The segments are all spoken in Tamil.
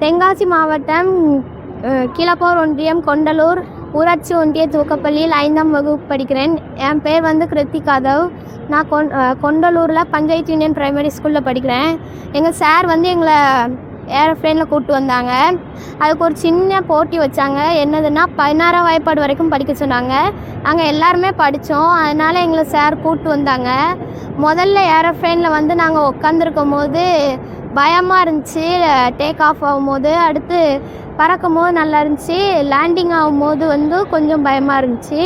தென்காசி மாவட்டம் கீழப்போர் ஒன்றியம் கொண்டலூர் ஊராட்சி ஒன்றிய துவக்கப்பள்ளியில் 5ஆம் வகுப்பு படிக்கிறேன். என் பேர் வந்து கிருத்திகாதவ். நான் கொண்டலூரில் பஞ்சாயத்து யூனியன் ப்ரைமரி ஸ்கூலில் படிக்கிறேன். எங்கள் சார் வந்து எங்களை ஏரோப்ளேனில் கூப்பிட்டு வந்தாங்க. அதுக்கு ஒரு சின்ன போட்டி வச்சாங்க. என்னதுன்னா 16ஆம் வாய்ப்பாடு வரைக்கும் படிக்க சொன்னாங்க. நாங்கள் எல்லாருமே படித்தோம். அதனால் எங்களை சார் கூப்பிட்டு வந்தாங்க. முதல்ல ஏரோப்ளேனில் வந்து நாங்கள் உட்காந்துருக்கும் போது பயமாக இருந்துச்சு. டேக் ஆஃப் ஆகும்போது, அடுத்து பறக்கும் போது நல்லா இருந்துச்சு. லேண்டிங் ஆகும்போது வந்து கொஞ்சம் பயமாக இருந்துச்சு.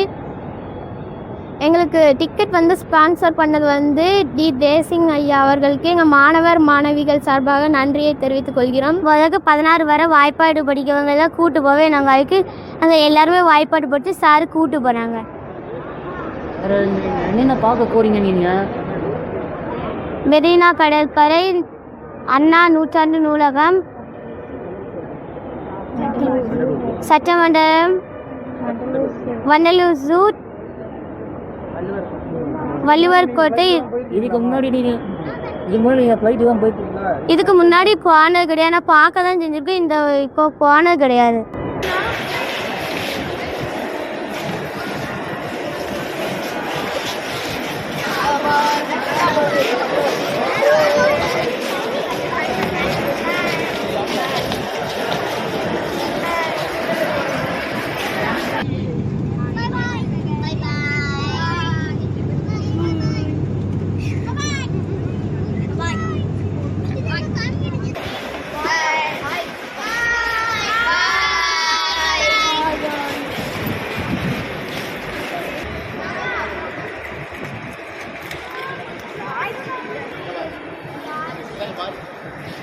எங்களுக்கு டிக்கெட் வந்து ஸ்பான்சர் பண்ணது வந்து டி தேசிங் ஐயா அவர்களுக்கு எங்கள் மாணவர் மாணவிகள் சார்பாக நன்றியை தெரிவித்துக் கொள்கிறோம். முதலுக்கு 16 வரை வாய்ப்பாடு படிக்கிறவங்க தான் கூட்டு போவே. நாங்கள் அதுக்கு அங்கே எல்லாருமே வாய்ப்பாடு படித்து சாரு கூட்டு போனாங்க. என்னென்ன பார்க்க போறீங்க நீங்கள்? மெரினா கடற்கரை, அண்ணா நூற்றாண்டு நூலகம், சட்டமன்றம், வண்டலூர் ஜூ, வள்ளுவர் கோட்டை. இதுக்கு முன்னாடி ஃப்ளைட்டு தான் போயிட்டு இதுக்கு முன்னாடி போனது கிடையாது. ஆனால் பார்க்க தான் செஞ்சுருக்கேன். இப்போ போனது கிடையாது. Bye.